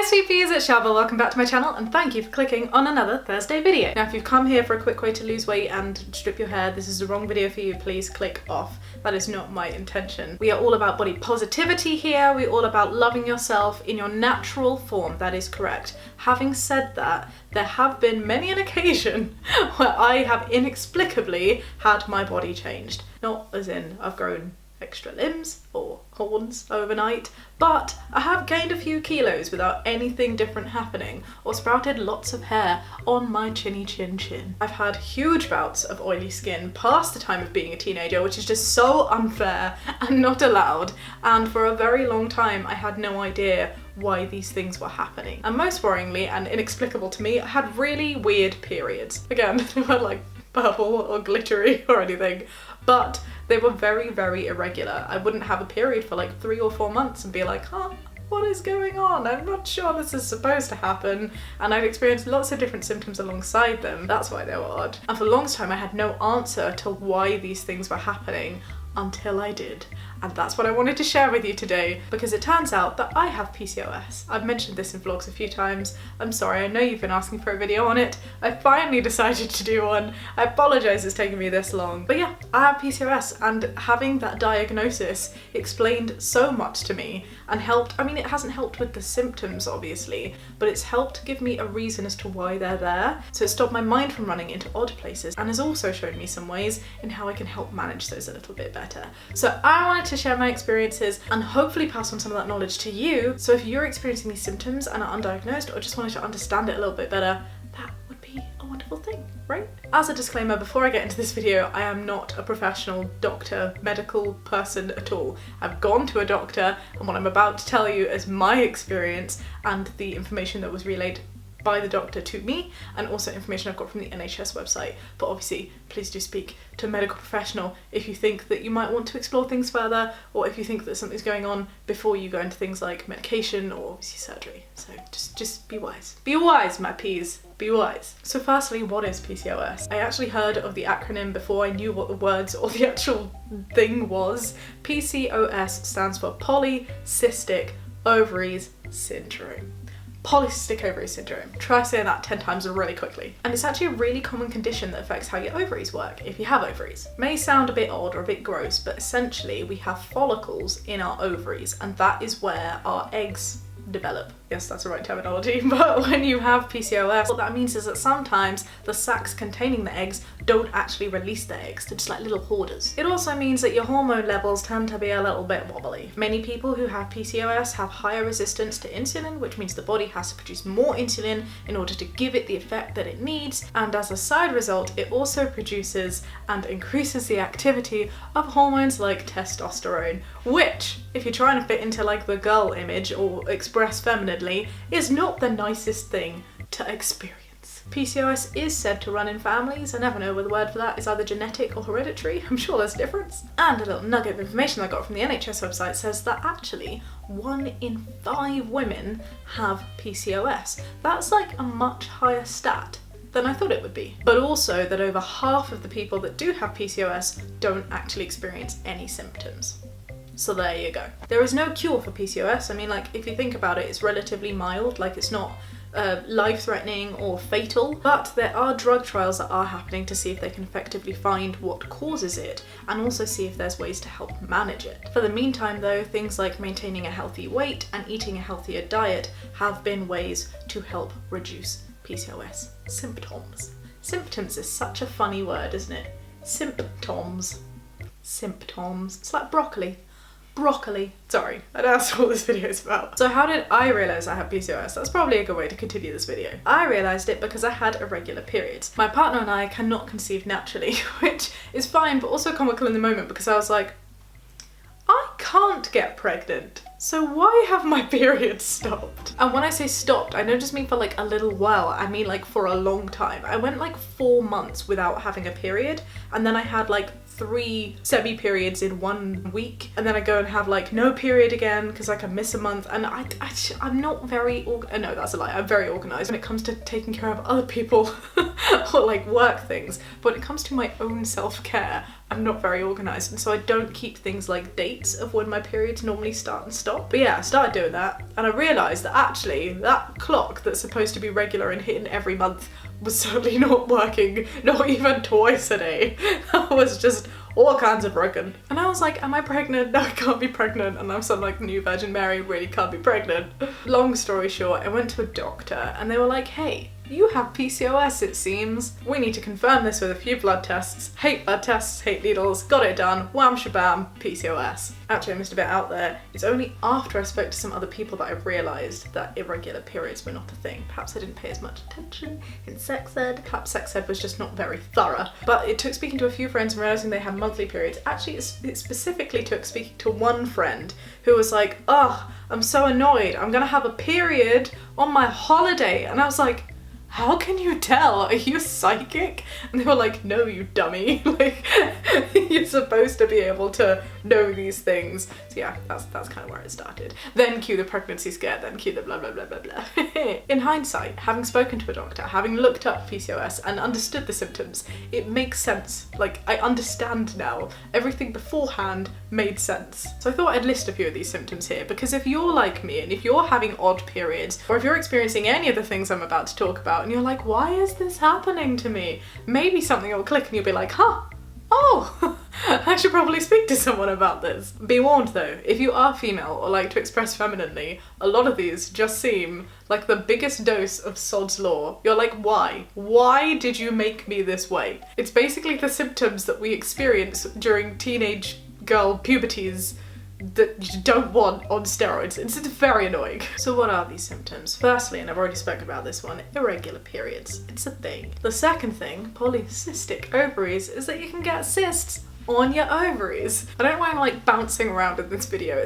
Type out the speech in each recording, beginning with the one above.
Hi sweet peas, it's Shaaba, welcome back to my channel and thank you for clicking on another Thursday video. Now if you've come here for a quick way to lose weight and strip your hair, this is the wrong video for you, please click off. That is not my intention. We are all about body positivity here, we're all about loving yourself in your natural form, that is correct. Having said that, there have been many an occasion where I have inexplicably had my body changed. Not as in I've grown extra limbs or horns overnight, but I have gained a few kilos without anything different happening or sprouted lots of hair on my chinny chin chin. I've had huge bouts of oily skin past the time of being a teenager, which is just so unfair and not allowed, and for a very long time I had no idea why these things were happening. And most worryingly and inexplicable to me, I had really weird periods. Again, they weren't like purple or glittery or anything, but they were very, very irregular. I wouldn't have a period for like 3 or 4 months and be like, huh, what is going on? I'm not sure this is supposed to happen. And I'd experienced lots of different symptoms alongside them. That's why they were odd. And for the longest time I had no answer to why these things were happening until I did. And that's what I wanted to share with you today, because it turns out that I have PCOS. I've mentioned this in vlogs a few times. I'm sorry, I know you've been asking for a video on it. I finally decided to do one. I apologise it's taken me this long. But yeah, I have PCOS, and having that diagnosis explained so much to me and helped. I mean, it hasn't helped with the symptoms obviously, but it's helped give me a reason as to why they're there. So it stopped my mind from running into odd places and has also shown me some ways in how I can help manage those a little bit better. So I wanted to share my experiences and hopefully pass on some of that knowledge to you. So if you're experiencing these symptoms and are undiagnosed or just wanted to understand it a little bit better, that would be a wonderful thing, right? As a disclaimer, before I get into this video, I am not a professional doctor, medical person at all. I've gone to a doctor, and what I'm about to tell you is my experience and the information that was relayed by the doctor to me, and also information I've got from the NHS website. But obviously, please do speak to a medical professional if you think that you might want to explore things further, or if you think that something's going on before you go into things like medication or obviously surgery. So just be wise. Be wise, my peas. Be wise. So firstly, what is PCOS? I actually heard of the acronym before I knew what the words or the actual thing was. PCOS stands for polycystic ovaries syndrome. Polycystic ovary syndrome. Try saying that 10 times really quickly. And it's actually a really common condition that affects how your ovaries work, if you have ovaries. May sound a bit odd or a bit gross, but essentially we have follicles in our ovaries, and that is where our eggs develop. Yes, that's the right terminology, but when you have PCOS, what that means is that sometimes the sacs containing the eggs don't actually release the eggs. They're just like little hoarders. It also means that your hormone levels tend to be a little bit wobbly. Many people who have PCOS have higher resistance to insulin, which means the body has to produce more insulin in order to give it the effect that it needs, and as a side result, it also produces and increases the activity of hormones like testosterone, which, if you're trying to fit into like the girl image or express femininely, is not the nicest thing to experience. PCOS is said to run in families. I never know whether the word for that is either genetic or hereditary. I'm sure there's a difference. And a little nugget of information I got from the NHS website says that actually 1 in 5 women have PCOS. That's like a much higher stat than I thought it would be. But also that over half of the people that do have PCOS don't actually experience any symptoms. So there you go. There is no cure for PCOS. I mean, like, if you think about it, it's relatively mild, like it's not life-threatening or fatal, but there are drug trials that are happening to see if they can effectively find what causes it and also see if there's ways to help manage it. For the meantime though, things like maintaining a healthy weight and eating a healthier diet have been ways to help reduce PCOS symptoms. Symptoms is such a funny word, isn't it? Symptoms. Symptoms. It's like broccoli. Broccoli. Sorry, that's what this video is about. So how did I realise I had PCOS? That's probably a good way to continue this video. I realised it because I had irregular periods. My partner and I cannot conceive naturally, which is fine, but also comical in the moment because I was like, I can't get pregnant, so why have my periods stopped? And when I say stopped, I don't just mean for like a little while, I mean like for a long time. I went like 4 months without having a period, and then I had like 3 semi-periods in 1 week, and then I go and have like no period again because I can miss a month, and I'm not very no, that's a lie. I'm very organised when it comes to taking care of other people or like work things, but when it comes to my own self-care, I'm not very organised, and so I don't keep things like dates of when my periods normally start and stop. But yeah, I started doing that, and I realised that actually that clock that's supposed to be regular and hitting every month was certainly not working, not even twice a day. That was just all kinds of broken. And I was like, am I pregnant? No, I can't be pregnant. And I'm sort of like the new Virgin Mary, really can't be pregnant. Long story short, I went to a doctor and they were like, hey, you have PCOS it seems. We need to confirm this with a few blood tests. Hate blood tests, hate needles, got it done, wham shabam, PCOS. Actually, I missed a bit out there. It's only after I spoke to some other people that I realised that irregular periods were not a thing. Perhaps I didn't pay as much attention in sex ed. Perhaps sex ed was just not very thorough. But it took speaking to a few friends and realising they had monthly periods. Actually, it specifically took speaking to one friend who was like, oh, I'm so annoyed. I'm gonna have a period on my holiday. And I was like, how can you tell? Are you psychic? And they were like, no, you dummy. Like, you're supposed to be able to know these things. So yeah, that's kind of where it started. Then cue the pregnancy scare, then cue the blah, blah, blah, blah, blah. In hindsight, having spoken to a doctor, having looked up PCOS and understood the symptoms, it makes sense. Like, I understand now. Everything beforehand made sense. So I thought I'd list a few of these symptoms here, because if you're like me and if you're having odd periods, or if you're experiencing any of the things I'm about to talk about, and you're like, why is this happening to me? Maybe something will click and you'll be like, huh, oh, I should probably speak to someone about this. Be warned though, if you are female or like to express femininely, a lot of these just seem like the biggest dose of sod's law. You're like, why? Why did you make me this way? It's basically the symptoms that we experience during teenage girl puberties that you don't want on steroids. It's very annoying. So what are these symptoms? Firstly, and I've already spoken about this one, irregular periods. It's a thing. The second thing, polycystic ovaries, is that you can get cysts on your ovaries. I don't know why I'm like bouncing around in this video.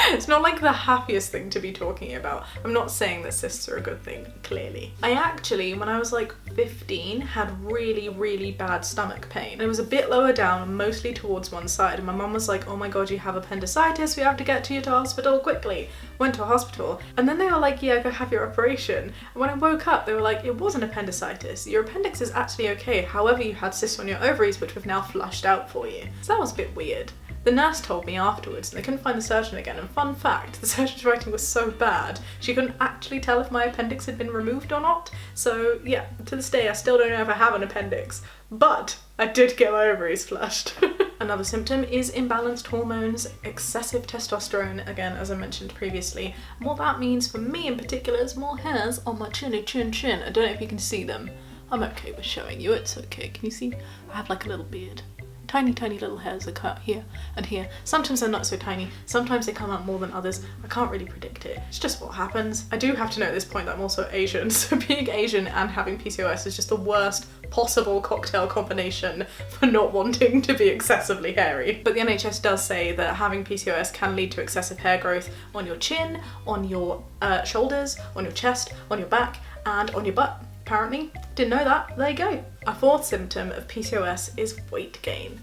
It's not like the happiest thing to be talking about. I'm not saying that cysts are a good thing, clearly. I actually, when I was like 15, had really, really bad stomach pain. It was a bit lower down, mostly towards one side, and my mum was like, oh my god, you have appendicitis, we have to get you to hospital quickly. Went to a hospital, and then they were like, yeah, go have your operation. And when I woke up, they were like, it wasn't appendicitis. Your appendix is actually okay, however you had cysts on your ovaries, which we've now flushed out for you. So that was a bit weird. The nurse told me afterwards, and they couldn't find the surgeon again, and fun fact, the surgeon's writing was so bad, she couldn't actually tell if my appendix had been removed or not. So yeah, to this day I still don't know if I have an appendix, but I did get my ovaries flushed. Another symptom is imbalanced hormones, excessive testosterone, again as I mentioned previously. And what that means for me in particular is more hairs on my chinny chin. I don't know if you can see them. I'm okay with showing you, it's okay. Can you see? I have like a little beard. Tiny, tiny little hairs that cut here and here. Sometimes they're not so tiny, sometimes they come out more than others. I can't really predict it. It's just what happens. I do have to note at this point that I'm also Asian, so being Asian and having PCOS is just the worst possible cocktail combination for not wanting to be excessively hairy. But the NHS does say that having PCOS can lead to excessive hair growth on your chin, on your shoulders, on your chest, on your back, and on your butt. Apparently, didn't know that, there you go. A fourth symptom of PCOS is weight gain.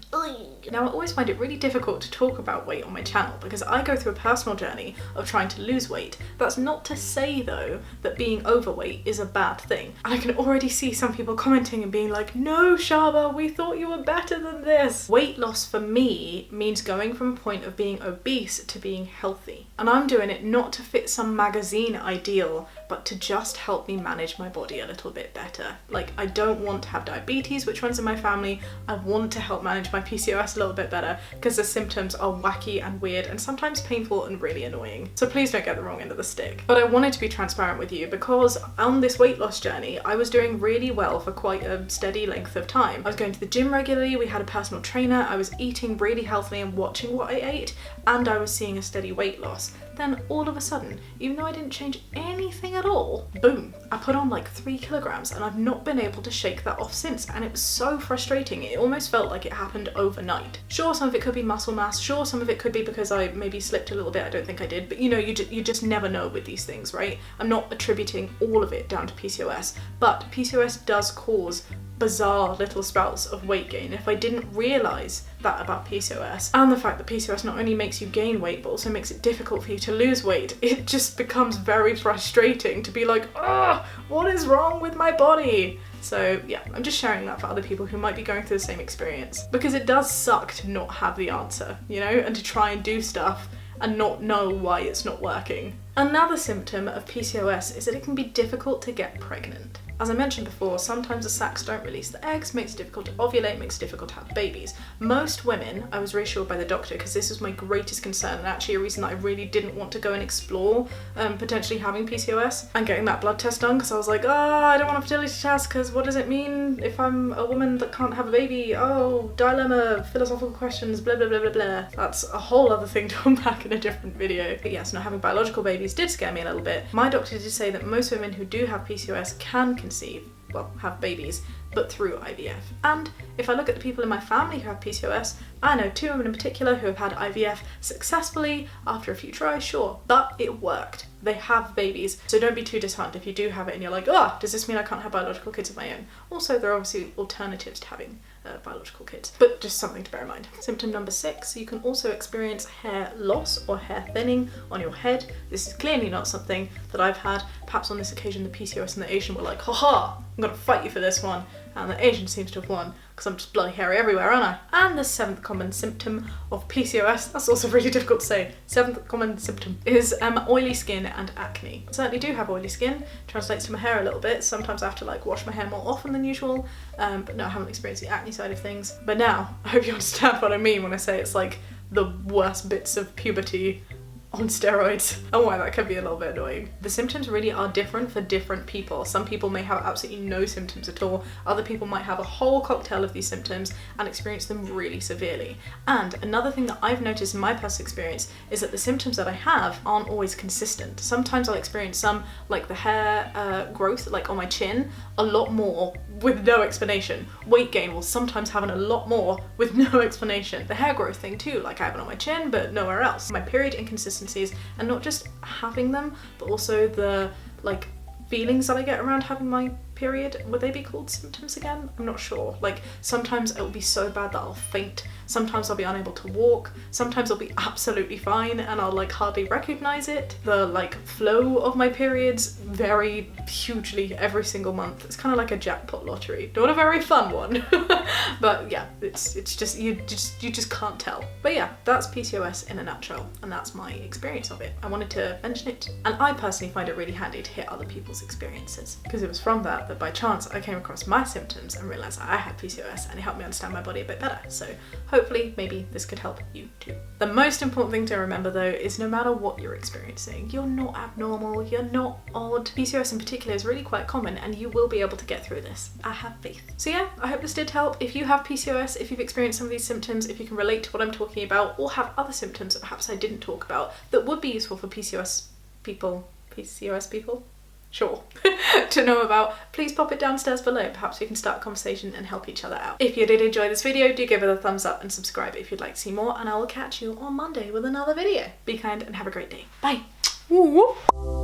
Now I always find it really difficult to talk about weight on my channel because I go through a personal journey of trying to lose weight. That's not to say though that being overweight is a bad thing. And I can already see some people commenting and being like, no Shaaba, we thought you were better than this. Weight loss for me means going from a point of being obese to being healthy. And I'm doing it not to fit some magazine ideal, but to just help me manage my body a little bit better. Like, I don't want to have diabetes, which runs in my family. I want to help manage my PCOS a little bit better because the symptoms are wacky and weird and sometimes painful and really annoying. So please don't get the wrong end of the stick. But I wanted to be transparent with you because on this weight loss journey, I was doing really well for quite a steady length of time. I was going to the gym regularly, we had a personal trainer, I was eating really healthily and watching what I ate, and I was seeing a steady weight loss. Then all of a sudden, even though I didn't change anything at all, boom, I put on like 3 kilograms and I've not been able to shake that off since, and it was so frustrating. It almost felt like it happened overnight. Sure, some of it could be muscle mass, sure, some of it could be because I maybe slipped a little bit, I don't think I did, but you know, you just never know with these things, right? I'm not attributing all of it down to PCOS, but PCOS does cause bizarre little spouts of weight gain. If I didn't realise that about PCOS, and the fact that PCOS not only makes you gain weight but also makes it difficult for you to lose weight, it just becomes very frustrating to be like, what is wrong with my body? So yeah, I'm just sharing that for other people who might be going through the same experience, because it does suck to not have the answer, you know, and to try and do stuff and not know why it's not working. Another symptom of PCOS is that it can be difficult to get pregnant. As I mentioned before, sometimes the sacs don't release the eggs, makes it difficult to ovulate, makes it difficult to have babies. Most women, I was reassured by the doctor, because this was my greatest concern, and actually a reason that I really didn't want to go and explore potentially having PCOS and getting that blood test done, because I was like, oh, I don't want a fertility test, because what does it mean if I'm a woman that can't have a baby? Oh, dilemma, philosophical questions, blah blah blah blah blah. That's a whole other thing to unpack in a different video. But yes, not having biological babies did scare me a little bit. My doctor did say that most women who do have PCOS can have babies, but through IVF. And if I look at the people in my family who have PCOS, I know 2 women in particular who have had IVF successfully after a few tries, sure, but it worked. They have babies, so don't be too disheartened if you do have it and you're like, oh, does this mean I can't have biological kids of my own? Also, there are obviously alternatives to having biological kids, but just something to bear in mind. Symptom number 6, you can also experience hair loss or hair thinning on your head. This is clearly not something that I've had. Perhaps on this occasion the PCOS and the Asian were like, haha, I'm gonna fight you for this one, and the Asian seems to have won, because I'm just bloody hairy everywhere, aren't I? And the 7th common symptom of PCOS, that's also really difficult to say, 7th common symptom is oily skin and acne. I certainly do have oily skin, translates to my hair a little bit. Sometimes I have to like wash my hair more often than usual, but no, I haven't experienced the acne side of things. But now, I hope you understand what I mean when I say it's like the worst bits of puberty on steroids, and why that can be a little bit annoying. The symptoms really are different for different people. Some people may have absolutely no symptoms at all. Other people might have a whole cocktail of these symptoms and experience them really severely. And another thing that I've noticed in my personal experience is that the symptoms that I have aren't always consistent. Sometimes I'll experience some, like the hair growth, like on my chin, a lot more with no explanation. Weight gain will sometimes happen a lot more with no explanation. The hair growth thing too, like I have it on my chin but nowhere else. My period inconsistencies, and not just having them, but also the like feelings that I get around having my period, would they be called symptoms again? I'm not sure. Like sometimes it will be so bad that I'll faint, sometimes I'll be unable to walk, sometimes I'll be absolutely fine and I'll like hardly recognize it. The like flow of my periods vary hugely every single month. It's kind of like a jackpot lottery. Not a very fun one, but yeah, it's just you just can't tell. But yeah, that's PCOS in a nutshell, and that's my experience of it. I wanted to mention it, and I personally find it really handy to hear other people's experiences, because it was from that by chance I came across my symptoms and realised I had PCOS, and it helped me understand my body a bit better. So hopefully maybe this could help you too. The most important thing to remember though is no matter what you're experiencing, you're not abnormal, you're not odd. PCOS in particular is really quite common, and you will be able to get through this. I have faith. So yeah, I hope this did help. If you have PCOS, if you've experienced some of these symptoms, if you can relate to what I'm talking about, or have other symptoms that perhaps I didn't talk about that would be useful for PCOS people, sure, to know about, please pop it downstairs below. Perhaps we can start a conversation and help each other out. If you did enjoy this video, do give it a thumbs up and subscribe if you'd like to see more, and I will catch you on Monday with another video. Be kind and have a great day. Bye. Woo-woo.